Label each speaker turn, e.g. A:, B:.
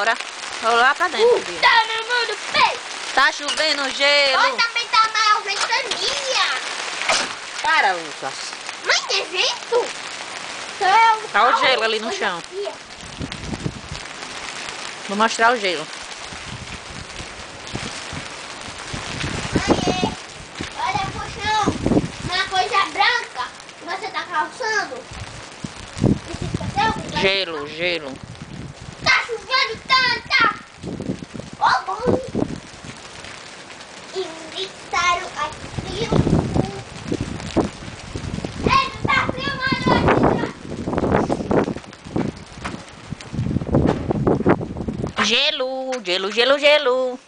A: fora. Vou lá pra dentro, Bia.
B: Tá na mão do peixe.
A: Tá chovendo gelo.
B: Olha, também tá maior ventania.
A: Para, Lucas.
B: Mãe, é vento?
A: Tá o gelo ali no chão. Vou mostrar o gelo.
B: Mãe, olha pro chão. Uma coisa branca que você tá calçando.
A: Gelo, gelo.
B: Tá chovendo tanta. Ó, bom. Inventaram aqui. Ei, não tá filmando aqui.
A: Gelo, gelo, gelo, gelo.